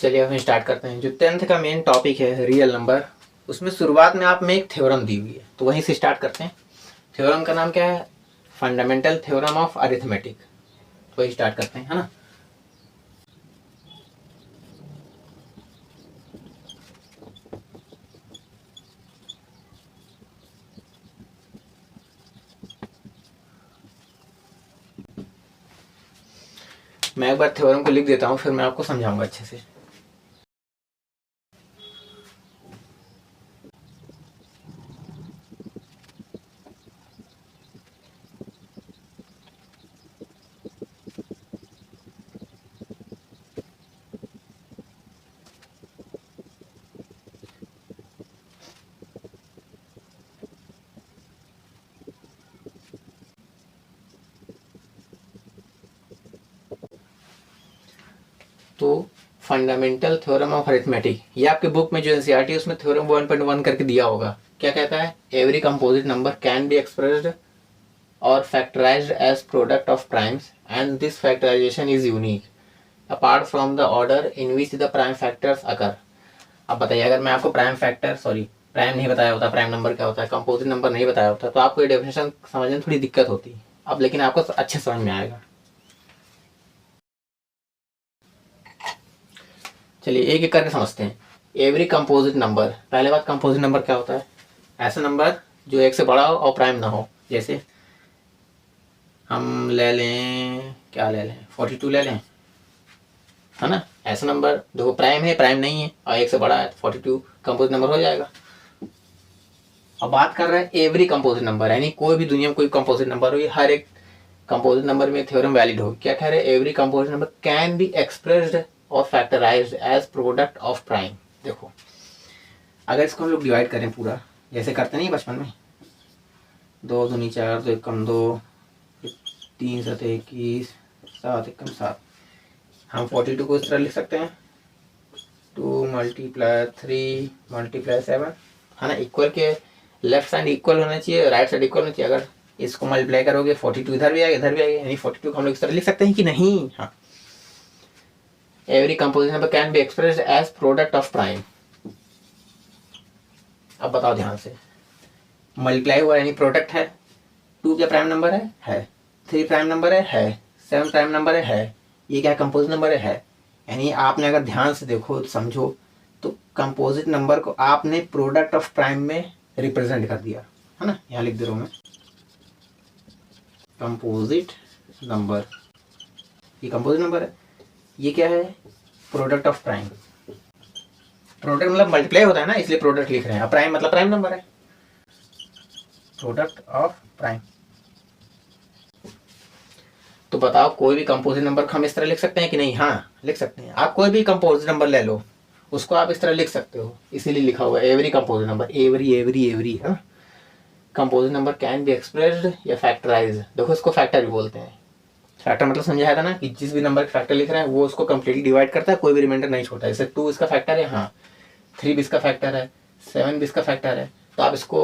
चलिए हम स्टार्ट करते हैं। जो 10th का मेन टॉपिक है रियल नंबर, उसमें शुरुआत में आप में एक थ्योरम दी हुई है, तो वहीं से स्टार्ट करते हैं। थ्योरम का नाम क्या है? Fundamental theorem of arithmetic. वही स्टार्ट करते हैं, है ना। मैं एक बार थ्योरम को लिख देता हूँ, फिर मैं आपको समझाऊंगा अच्छे से। तो फंडामेंटल थ्योरम ऑफ अरिथमेटिक, ये आपके बुक में जो एनसीईआरटी है उसमें थ्योरम 1.1 करके दिया होगा। क्या कहता है? Every composite number can be expressed और factorised as product of primes and this factorisation is unique apart from the order in which the prime factors occur. अब बताइए, अगर मैं आपको प्राइम नहीं बताया होता, प्राइम नंबर क्या होता है, कंपोजिट नंबर नहीं बताया होता, तो आपको ये डेफिनेशन समझने में थोड़ी दिक्कत होती। अब लेकिन आपको अच्छे समझ में आएगा। चलिए एक एक करके समझते हैं। एवरी कंपोजिट नंबर, पहले बात कंपोजिट नंबर क्या होता है? ऐसा नंबर जो एक से बड़ा हो और प्राइम ना हो। जैसे हम ले लें, क्या ले लें, 42 ले लें, है ना। ऐसा नंबर देखो, प्राइम है, प्राइम नहीं है और एक से बड़ा है, तो 42 कंपोजिट नंबर हो जाएगा। अब बात कर रहे हैं एवरी कंपोजिट नंबर, यानी कोई भी दुनिया में कोई कंपोजिट नंबर हो, ये हर एक कंपोजिट नंबर में थ्योरम वैलिड होगी। क्या कह रहे हैं? Every composite number can be expressed और factorised as product of prime. देखो, अगर इसको हम लोग डिवाइड करें पूरा, जैसे करते नहीं बचपन में, 2 दूनी 4, 2 एकम 2, 3 7 21, 7 एकम 7। हम 42 को इस तरह लिख सकते हैं, 2 × 3 × 7, है ना। इक्वल के लेफ्ट साइड इक्वल होना चाहिए, राइट साइड इक्वल होना चाहिए। अगर इसको मल्टीप्लाई करोगे 42 इधर भी आएगा, इधर भी आएगा, यानी 42 को हम लोग इस तरह लिख सकते हैं कि नहीं? हाँ। Every composite number can be expressed as product of prime. अब बताओ ध्यान से, मल्टीप्लाई हुआ यानी प्रोडक्ट है। 2 क्या प्राइम नंबर है? 3 प्राइम नंबर है। 7 प्राइम नंबर है। ये क्या कंपोजिट नंबर है। यानी आपने अगर ध्यान से देखो तो समझो, तो कंपोजिट नंबर को आपने प्रोडक्ट ऑफ प्राइम में रिप्रेजेंट कर दिया, है ना। यहाँ लिख दे रहा हूँ मैं, कंपोजिट नंबर, ये कंपोजिट नंबर है। ये क्या है? Product of prime. प्रोडक्ट मतलब मल्टीप्लाई होता है ना, इसलिए प्रोडक्ट लिख रहे हैं। प्राइम मतलब प्राइम नंबर है, प्रोडक्ट ऑफ प्राइम। तो बताओ, कोई भी कंपोजिट नंबर को हम इस तरह लिख सकते हैं कि नहीं? हाँ, लिख सकते हैं। आप कोई भी कंपोजिट नंबर ले लो, उसको आप इस तरह लिख सकते हो, इसीलिए लिखा हुआ है एवरी कंपोजिट नंबर। एवरी हाँ। Composite number can be expressed या फैक्टराइज्ड। देखो, इसको फैक्टर भी बोलते हैं। फैक्टर मतलब समझाया था ना, कि जिस भी नंबर का फैक्टर लिख रहे हैं वो उसको कंप्लीटली डिवाइड करता है, कोई भी रिमाइंडर नहीं छोड़ता। जैसे 2 इसका फैक्टर है, हाँ, 3 भी इसका फैक्टर है, 7 भी इसका फैक्टर है, तो आप इसको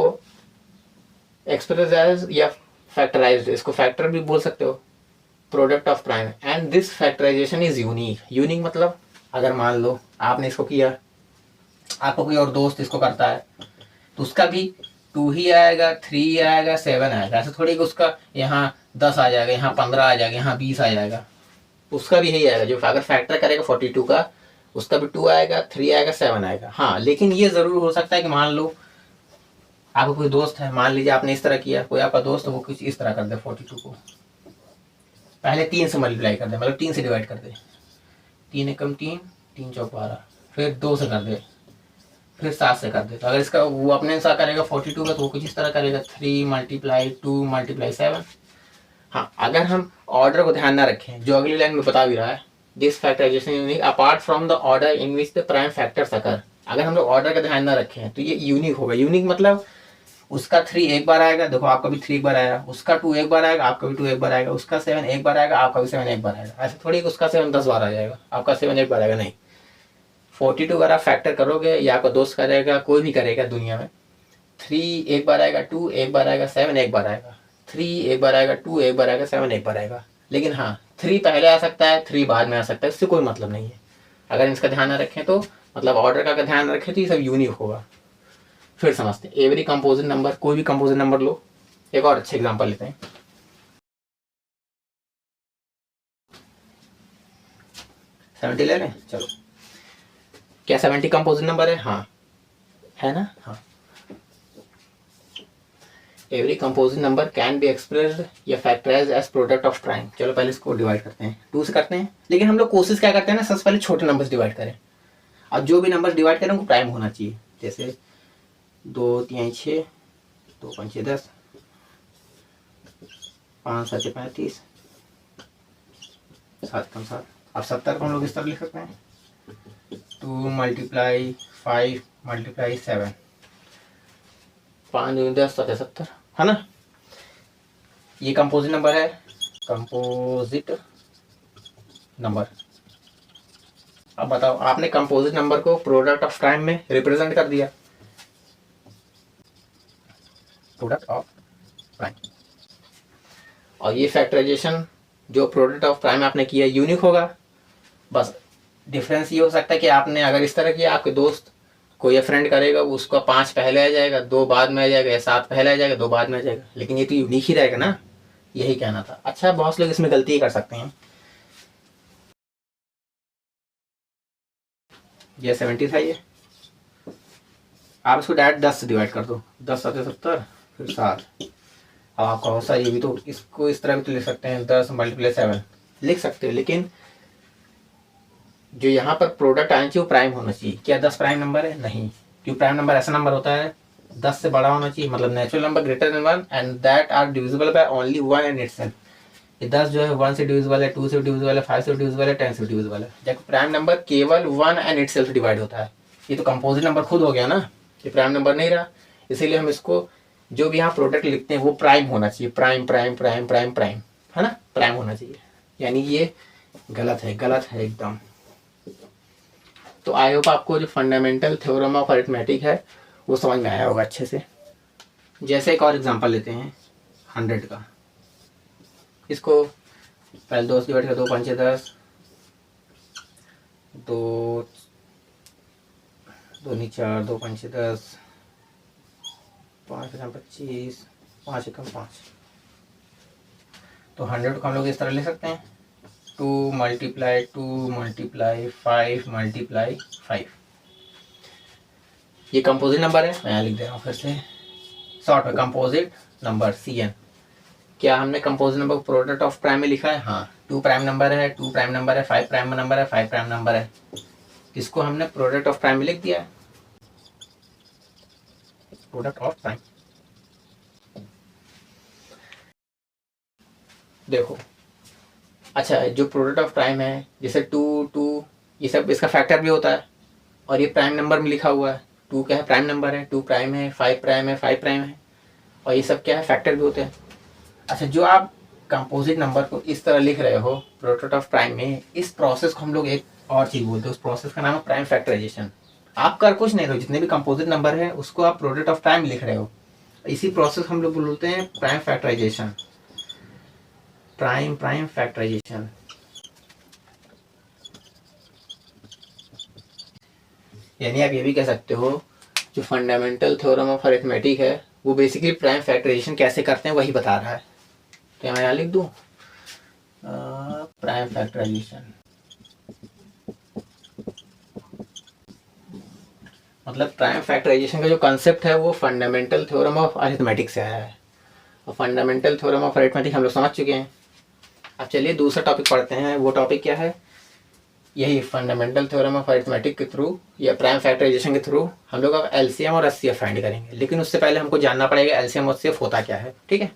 एक्सप्रेस एज या फैक्टराइज्ड, इसको फैक्टर भी बोल सकते हो, product of prime and this factorisation is unique. Unique मतलब, अगर मान लो आपने इसको किया, आपको कोई और दोस्त इसको करता है, तो उसका भी 2 ही आएगा, 3 आएगा, 7 आएगा। ऐसे थोड़ी कि उसका यहाँ 10 आ जाएगा, यहाँ 15 आ जाएगा, यहाँ 20 आ जाएगा। उसका भी यही आएगा। जो अगर फैक्टर करेगा 42 का, उसका भी 2 आएगा, 3 आएगा, 7 आएगा। हाँ, लेकिन ये जरूर हो सकता है कि मान लो आपका कोई दोस्त है, मान लीजिए आपने इस तरह किया, कोई आपका दोस्त है, वो कुछ इस तरह कर दे, 42 को पहले 3 से मल्टीप्लाई कर दे, मतलब 3 से डिवाइड कर दे, 3 एकम 3, 3 चौक 12, फिर 2 से कर दे, फिर 7 से कर दे। तो अगर इसका वो अपने अनुसार करेगा 42 का, तो वो कुछ इस तरह करेगा, 3 × 2 × 7। हाँ, अगर हम ऑर्डर को ध्यान ना रखें, जो अगली लाइन में बता भी रहा है, this factorisation unique apart from the order in which the prime factors occur. अगर हम लोग ऑर्डर का ध्यान ना रखें तो ये यूनिक होगा। यूनिक मतलब उसका 3 एक बार आएगा, देखो आपका भी 3 एक बार आया, उसका 2 एक बार आएगा, आपका भी 2 एक बार आएगा, उसका 7 एक बार आएगा, आपका भी 7 एक बार आएगा। ऐसे थोड़ी कि उसका 7 10 बार आ जाएगा, आपका 7 एक बार आएगा, नहीं। 42 अगर आप फैक्टर करोगे, या आपका दोस्त करेगा, कोई भी करेगा दुनिया में, 3 एक बार आएगा, 2 एक बार आएगा, 7 एक बार आएगा, 3 एक बार आएगा, 2 एक बार आएगा, 7 एक बार आएगा। लेकिन हाँ, 3 पहले आ सकता है, 3 बाद में आ सकता है, इससे कोई मतलब नहीं है। अगर इसका ध्यान न रखें तो मतलब ऑर्डर का अगर ध्यान रखें तो ये सब यूनिक होगा। फिर समझते हैं एवरी कंपोजिट नंबर, कोई भी कंपोजिट नंबर लो। एक और अच्छे एग्जांपल लेते हैं, 70 ले लें। चलो, क्या 70 कंपोजिट नंबर है? हाँ है ना। हाँ, every composite number can be expressed या factorised as product of prime. चलो पहले इसको डिवाइड करते हैं, 2 से करते हैं, लेकिन हम लोग कोशिश क्या करते हैं ना, सबसे पहले छोटे नंबर डिवाइड करें। अब जो भी नंबर डिवाइड करें उनको प्राइम होना चाहिए। जैसे 2 3 6, 2 5 6 10, 5 7 35, 7 कम 7। अब 70 को हम लोग इस तरह लिख सकते हैं, 2 × 5 × 7, 5 दूनी 10, 7 70, है ना। ये कंपोजिट नंबर है, कंपोजिट नंबर। अब बताओ, आपने कंपोजिट नंबर को प्रोडक्ट ऑफ प्राइम में रिप्रेजेंट कर दिया, प्रोडक्ट ऑफ प्राइम। और ये फैक्टराइजेशन जो प्रोडक्ट ऑफ प्राइम आपने किया यूनिक होगा। बस डिफरेंस ये हो सकता है कि आपने अगर इस तरह किया, आपके दोस्त कोई फ्रेंड करेगा उसका 5 पहले आ जाएगा, 2 बाद में आ जाएगा, या 7 पहले आ जाएगा, 2 बाद में आ जाएगा, लेकिन ये तो यूनिक ही रहेगा ना। यही कहना था। अच्छा, बहुत लोग इसमें गलती कर सकते हैं। ये 70 था, ये आप इसको डायरेक्ट 10 से डिवाइड कर दो, 10 7 70, फिर 7। अब आपका बहुत सारी, ये भी तो इसको इस तरह भी तो लिख सकते हैं, 10 × 7 लिख सकते हो, लेकिन जो यहाँ पर प्रोडक्ट आना चाहिए वो प्राइम होना चाहिए। क्या 10 प्राइम नंबर है? नहीं, क्योंकि प्राइम नंबर ऐसा नंबर होता है 10 से बड़ा होना चाहिए, मतलब natural number greater than 1 and that are divisible by only 1 and itself. ये 10 जो है 1 से डिविजिबल है, 2 से डिविजिबल है, 5 से डिविजिबल है, 10 से डिविजिबल है। जबकि प्राइम नंबर केवल 1 एंड इटसेल्फ डिवाइड होता है। ये तो कंपोजिट नंबर खुद हो गया ना, ये प्राइम नंबर नहीं रहा। इसीलिए हम इसको जो भी यहाँ प्रोडक्ट लिखते हैं वो प्राइम होना चाहिए, prime prime prime prime prime, है ना, प्राइम होना चाहिए। यानी ये गलत है, गलत है एकदम। तो आई होप आपको जो फंडामेंटल थ्योरम ऑफ अरिथमेटिक है वो समझ में आया होगा अच्छे से। जैसे एक और एग्जांपल लेते हैं 100 का। इसको पहले 2 से डिवाइड कर, 2 5 10, 2 2 4, 2 5 10, 5 25, 5 1 5। तो 100 को हम लोग इस तरह ले सकते हैं, 2 × 2 × 5 × 5। ये कंपोजिट नंबर है, मैं यहाँ लिख दे रहा हूँ फिर से शॉर्ट में, कंपोजिट नंबर CN। क्या हमने कंपोजिट नंबर को प्रोडक्ट ऑफ प्राइम में लिखा है? हाँ। 2 प्राइम नंबर है, 2 प्राइम नंबर है, 5 प्राइम नंबर है, 5 प्राइम नंबर है। इसको हमने प्रोडक्ट ऑफ प्राइम में लिख दिया है, प्रोडक्ट ऑफ प्राइम। देखो, अच्छा, जो प्रोडक्ट ऑफ प्राइम है, जैसे 2 2 ये सब इसका फैक्टर भी होता है, और ये प्राइम नंबर में लिखा हुआ है। 2 क्या है? प्राइम नंबर है, 2 प्राइम है, 5 प्राइम है, 5 प्राइम है, और ये सब क्या है? फैक्टर भी होते हैं। अच्छा, जो आप कंपोजिट नंबर को इस तरह लिख रहे हो प्रोडक्ट ऑफ प्राइम में, इस प्रोसेस को हम लोग एक और चीज़ बोलते हैं, उस प्रोसेस का नाम है प्राइम फैक्टराइजेशन। आप कर कुछ नहीं रहे हो, जितने भी कंपोजिट नंबर है उसको आप प्रोडक्ट ऑफ प्राइम लिख रहे हो, इसी प्रोसेस हम लोग बोलते हैं प्राइम फैक्टराइजेशन। Prime factorisation. यानी आप ये भी कह सकते हो जो फंडामेंटल थ्योरम ऑफ अरिथमेटिक है वो बेसिकली प्राइम फैक्टराइजेशन कैसे करते हैं वही बता रहा है। तो मैं यहाँ लिख दूँ प्राइम फैक्टराइजेशन, मतलब प्राइम फैक्टराइजेशन का जो कंसेप्ट है वो फंडामेंटल थ्योरम ऑफ अरिथमेटिक से आया है। और फंडामेंटल थ्योरम ऑफ अरिथमेटिक हम लोग समझ चुके हैं। अब चलिए दूसरा टॉपिक पढ़ते हैं। वो टॉपिक क्या है? यही फंडामेंटल थ्योरम ऑफ अरिथमेटिक के थ्रू या प्राइम फैक्टराइजेशन के थ्रू हम लोग अब एलसीएम और एचसीएफ फाइंड करेंगे। लेकिन उससे पहले हमको जानना पड़ेगा एलसीएम और एचसीएफ होता क्या है। ठीक है।